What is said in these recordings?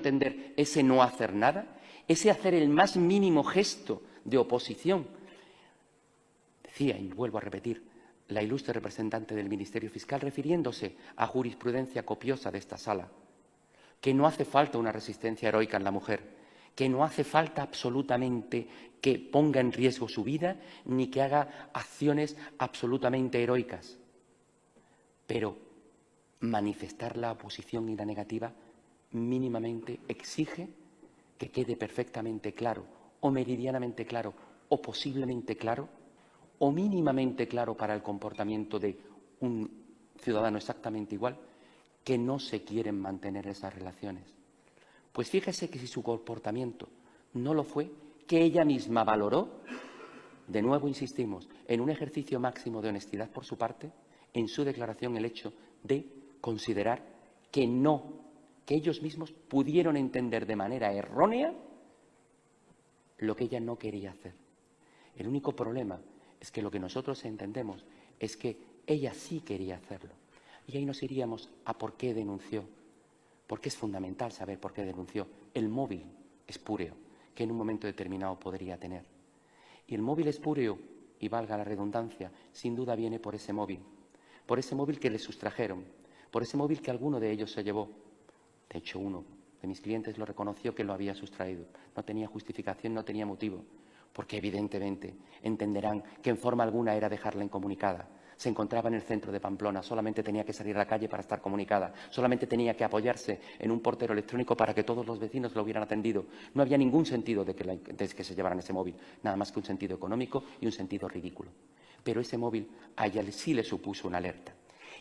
entender ese no hacer nada, ese hacer el más mínimo gesto de oposición. Decía, y vuelvo a repetir, la ilustre representante del Ministerio Fiscal, refiriéndose a jurisprudencia copiosa de esta sala, que no hace falta una resistencia heroica en la mujer, que no hace falta absolutamente que ponga en riesgo su vida ni que haga acciones absolutamente heroicas. Pero manifestar la oposición y la negativa mínimamente exige que quede perfectamente claro, o meridianamente claro, o posiblemente claro, o mínimamente claro para el comportamiento de un ciudadano exactamente igual, que no se quieren mantener esas relaciones. Pues fíjese que si su comportamiento no lo fue, que ella misma valoró, de nuevo insistimos, en un ejercicio máximo de honestidad por su parte, en su declaración el hecho de considerar que que ellos mismos pudieron entender de manera errónea lo que ella no quería hacer. El único problema es que lo que nosotros entendemos es que ella sí quería hacerlo. Y ahí nos iríamos a por qué denunció, porque es fundamental saber por qué denunció el móvil espúreo que en un momento determinado podría tener. Y el móvil espúreo, y valga la redundancia, sin duda viene por ese móvil que le sustrajeron, por ese móvil que alguno de ellos se llevó. De hecho, uno de mis clientes lo reconoció que lo había sustraído. No tenía justificación, no tenía motivo, porque evidentemente entenderán que en forma alguna era dejarla incomunicada. Se encontraba en el centro de Pamplona, solamente tenía que salir a la calle para estar comunicada, solamente tenía que apoyarse en un portero electrónico para que todos los vecinos lo hubieran atendido. No había ningún sentido de que se llevaran ese móvil, nada más que un sentido económico y un sentido ridículo. Pero ese móvil a ella sí le supuso una alerta.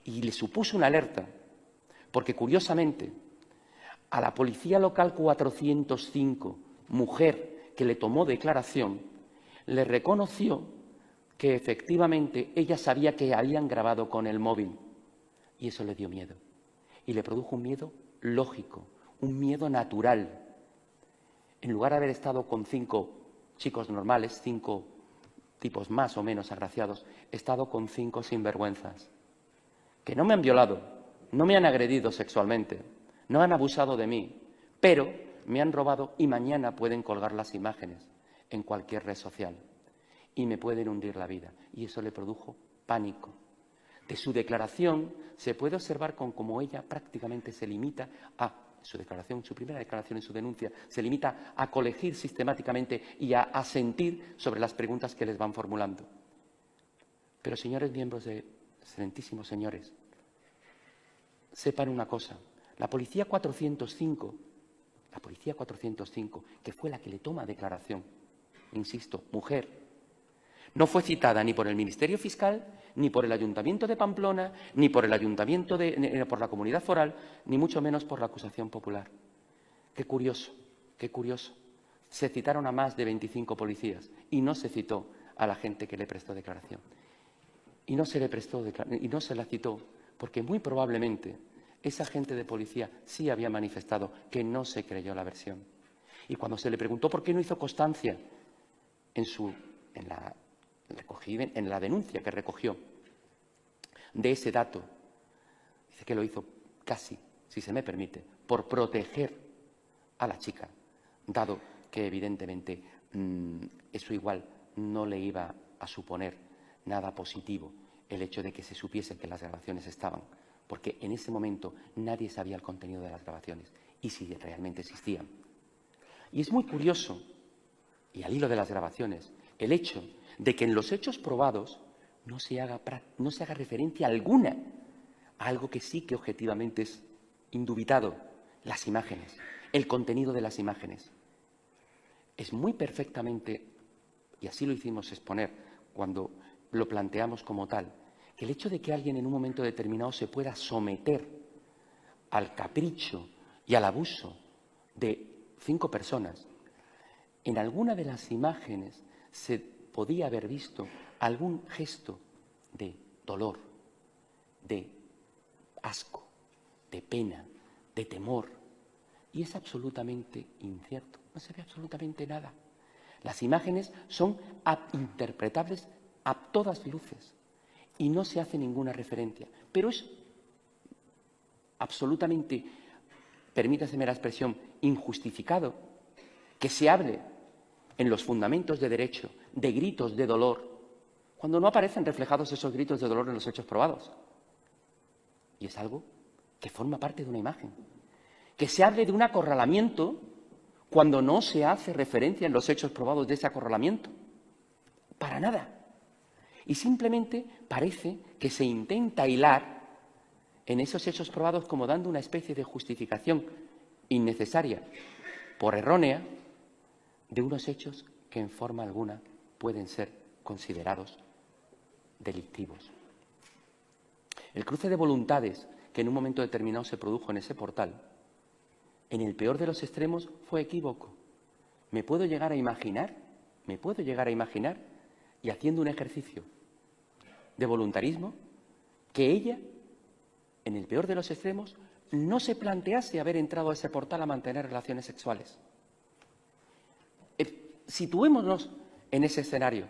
Y le supuso una alerta porque, curiosamente, a la policía local 405, mujer que le tomó declaración, le reconoció que efectivamente ella sabía que habían grabado con el móvil y eso le dio miedo. Y le produjo un miedo lógico, un miedo natural. En lugar de haber estado con 5 chicos normales, 5 tipos más o menos agraciados, he estado con 5 sinvergüenzas que no me han violado, no me han agredido sexualmente, no han abusado de mí, pero me han robado y mañana pueden colgar las imágenes en cualquier red social y me pueden hundir la vida. Y eso le produjo pánico. De su declaración se puede observar cómo ella prácticamente se limita a su declaración, su primera declaración en su denuncia, se limita a colegir sistemáticamente y a asentir sobre las preguntas que les van formulando. Pero, señores miembros excelentísimos señores, sepan una cosa, la policía 405, que fue la que le toma declaración, insisto, mujer, no fue citada ni por el Ministerio Fiscal, ni por el Ayuntamiento de Pamplona, ni por el Ayuntamiento por la Comunidad Foral, ni mucho menos por la acusación popular. Qué curioso, qué curioso. Se citaron a más de 25 policías y no se citó a la gente que le prestó declaración. Y no se la citó porque muy probablemente esa agente de policía sí había manifestado que no se creyó la versión. Y cuando se le preguntó por qué no hizo constancia en la denuncia que recogió de ese dato, dice que lo hizo casi, si se me permite, por proteger a la chica, dado que evidentemente eso igual no le iba a suponer nada positivo el hecho de que se supiese que las grabaciones estaban, porque en ese momento nadie sabía el contenido de las grabaciones y si realmente existían. Y es muy curioso, y al hilo de las grabaciones, el hecho de que en los hechos probados no se haga referencia alguna a algo que sí que objetivamente es indubitado, las imágenes, el contenido de las imágenes. Es muy perfectamente, y así lo hicimos exponer cuando lo planteamos como tal, que el hecho de que alguien en un momento determinado se pueda someter al capricho y al abuso de 5 personas, en alguna de las imágenes se podía haber visto algún gesto de dolor, de asco, de pena, de temor. Y es absolutamente incierto, no se ve absolutamente nada. Las imágenes son interpretables a todas luces y no se hace ninguna referencia. Pero es absolutamente permítaseme la expresión, injustificado, que se hable en los fundamentos de derecho de gritos de dolor, cuando no aparecen reflejados esos gritos de dolor en los hechos probados. Y es algo que forma parte de una imagen. Que se hable de un acorralamiento cuando no se hace referencia en los hechos probados de ese acorralamiento. Para nada. Y simplemente parece que se intenta hilar en esos hechos probados como dando una especie de justificación innecesaria, por errónea, de unos hechos que en forma alguna pueden ser considerados delictivos. El cruce de voluntades que en un momento determinado se produjo en ese portal, en el peor de los extremos, fue equívoco. Me puedo llegar a imaginar, y haciendo un ejercicio de voluntarismo, que ella, en el peor de los extremos, no se plantease haber entrado a ese portal a mantener relaciones sexuales. Situémonos en ese escenario.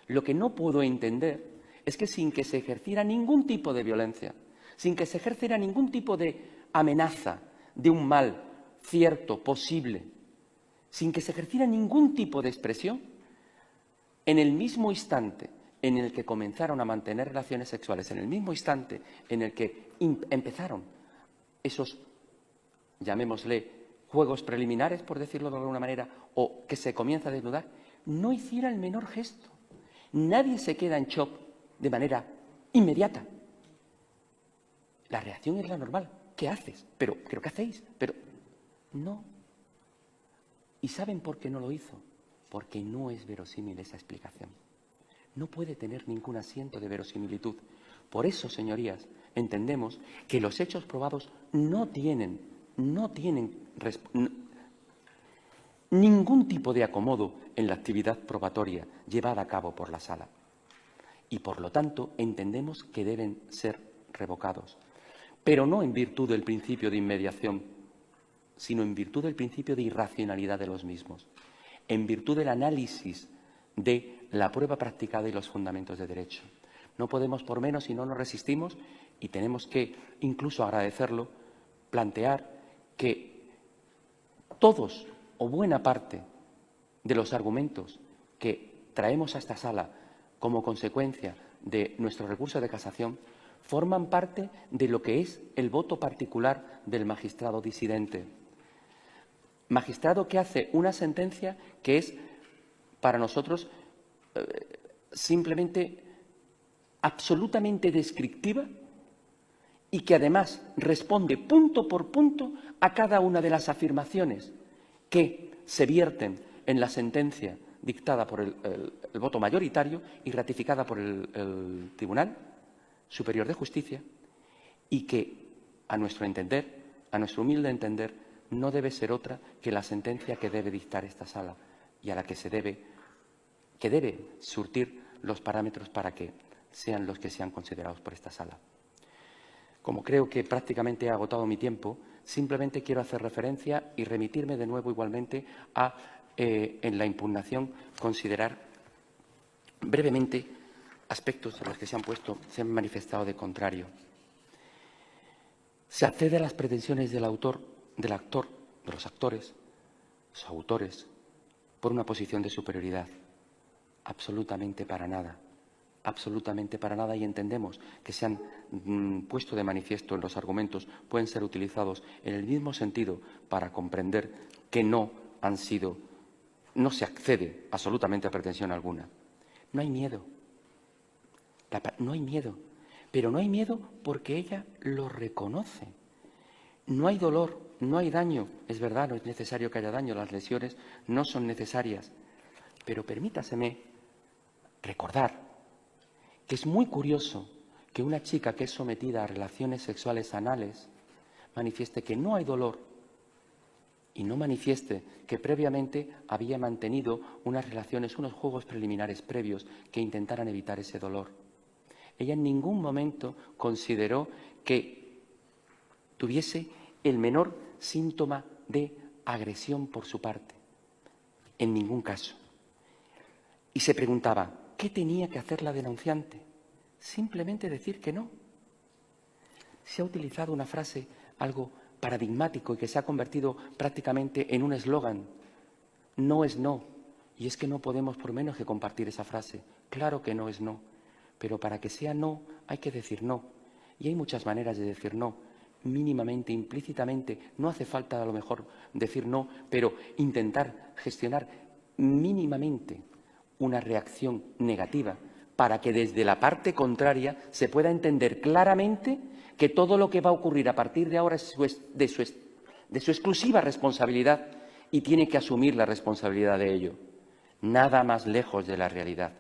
Lo que no puedo entender es que sin que se ejerciera ningún tipo de violencia, sin que se ejerciera ningún tipo de amenaza de un mal cierto, posible, sin que se ejerciera ningún tipo de expresión, en el mismo instante en el que comenzaron a mantener relaciones sexuales, en el mismo instante en el que empezaron esos, llamémosle, juegos preliminares, por decirlo de alguna manera, o que se comienza a desnudar, no hiciera el menor gesto. Nadie se queda en shock de manera inmediata. La reacción es la normal. ¿Qué haces? ¿Pero qué hacéis? Pero no. ¿Y saben por qué no lo hizo? Porque no es verosímil esa explicación. No puede tener ningún asiento de verosimilitud. Por eso, señorías, entendemos que los hechos probados no tienen ningún tipo de acomodo en la actividad probatoria llevada a cabo por la Sala. Y, por lo tanto, entendemos que deben ser revocados. Pero no en virtud del principio de inmediación, sino en virtud del principio de irracionalidad de los mismos, en virtud del análisis de la prueba practicada y los fundamentos de derecho. No podemos por menos, y no nos resistimos, y tenemos que, incluso agradecerlo, plantear que todos o buena parte de los argumentos que traemos a esta sala como consecuencia de nuestro recurso de casación forman parte de lo que es el voto particular del magistrado disidente. Magistrado que hace una sentencia que es, para nosotros, simplemente absolutamente descriptiva y que además responde punto por punto a cada una de las afirmaciones que se vierten en la sentencia dictada por el voto mayoritario y ratificada por el Tribunal Superior de Justicia, y que, a nuestro entender, a nuestro humilde entender, no debe ser otra que la sentencia que debe dictar esta sala y a la que debe surtir los parámetros para que sean los que sean considerados por esta sala. Como creo que prácticamente he agotado mi tiempo, simplemente quiero hacer referencia y remitirme de nuevo igualmente a, en la impugnación, considerar brevemente aspectos a los que se han manifestado de contrario. Se accede a las pretensiones del actor, de los actores, los autores, por una posición de superioridad. Absolutamente para nada. Absolutamente para nada, y entendemos que se han puesto de manifiesto en los argumentos, pueden ser utilizados en el mismo sentido para comprender que no se accede absolutamente a pretensión alguna. No hay miedo. No hay miedo. Pero no hay miedo porque ella lo reconoce. No hay dolor, no hay daño. Es verdad, no es necesario que haya daño, las lesiones no son necesarias. Pero permítaseme recordar que es muy curioso que una chica que es sometida a relaciones sexuales anales manifieste que no hay dolor y no manifieste que previamente había mantenido unas relaciones, unos juegos preliminares previos que intentaran evitar ese dolor. Ella en ningún momento consideró que tuviese el menor síntoma de agresión por su parte. En ningún caso. Y se preguntaba, ¿qué tenía que hacer la denunciante? Simplemente decir que no. Se ha utilizado una frase algo paradigmático y que se ha convertido prácticamente en un eslogan. No es no. Y es que no podemos por menos que compartir esa frase. Claro que no es no. Pero para que sea no hay que decir no. Y hay muchas maneras de decir no. Mínimamente, implícitamente, no hace falta a lo mejor decir no, pero intentar gestionar mínimamente una reacción negativa para que desde la parte contraria se pueda entender claramente que todo lo que va a ocurrir a partir de ahora es de su exclusiva responsabilidad y tiene que asumir la responsabilidad de ello. Nada más lejos de la realidad.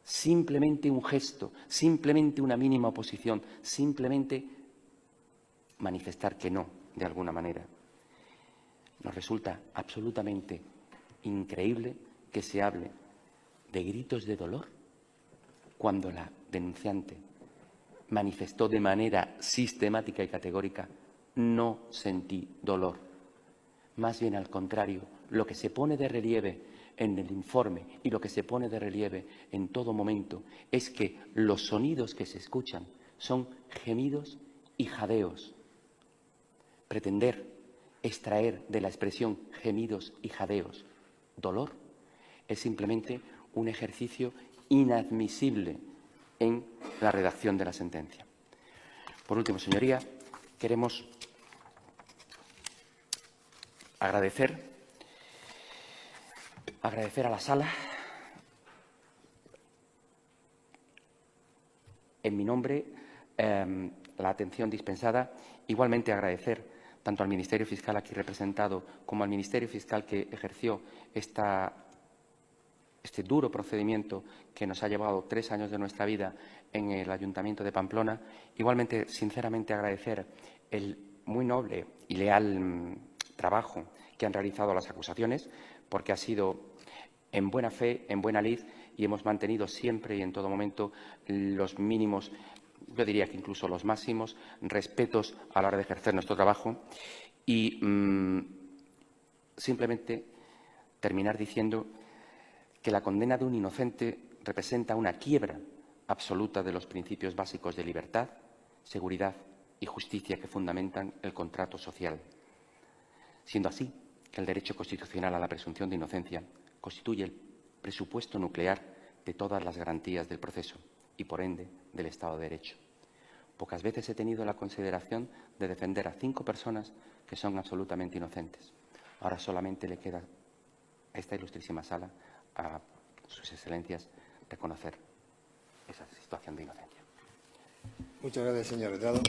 Simplemente un gesto, simplemente una mínima oposición, simplemente manifestar que no, de alguna manera. Nos resulta absolutamente increíble que se hable de gritos de dolor cuando la denunciante manifestó de manera sistemática y categórica: no sentí dolor. Más bien al contrario, lo que se pone de relieve en el informe y lo que se pone de relieve en todo momento es que los sonidos que se escuchan son gemidos y jadeos. Pretender extraer de la expresión gemidos y jadeos dolor es simplemente un ejercicio inadmisible en la redacción de la sentencia. Por último, señoría, queremos agradecer a la Sala, en mi nombre, la atención dispensada. Igualmente agradecer tanto al Ministerio Fiscal aquí representado como al Ministerio Fiscal que ejerció este duro procedimiento que nos ha llevado 3 años de nuestra vida en el Ayuntamiento de Pamplona. Igualmente, sinceramente, agradecer el muy noble y leal trabajo que han realizado las acusaciones, porque ha sido en buena fe, en buena lid, y hemos mantenido siempre y en todo momento los mínimos, yo diría que incluso los máximos, respetos a la hora de ejercer nuestro trabajo. Y simplemente terminar diciendo que la condena de un inocente representa una quiebra absoluta de los principios básicos de libertad, seguridad y justicia que fundamentan el contrato social. Siendo así que el derecho constitucional a la presunción de inocencia constituye el presupuesto nuclear de todas las garantías del proceso y, por ende, del Estado de Derecho. Pocas veces he tenido la consideración de defender a 5 personas que son absolutamente inocentes. Ahora solamente le queda a esta ilustrísima sala, a sus excelencias, reconocer esa situación de inocencia. Muchas gracias, señor letrado.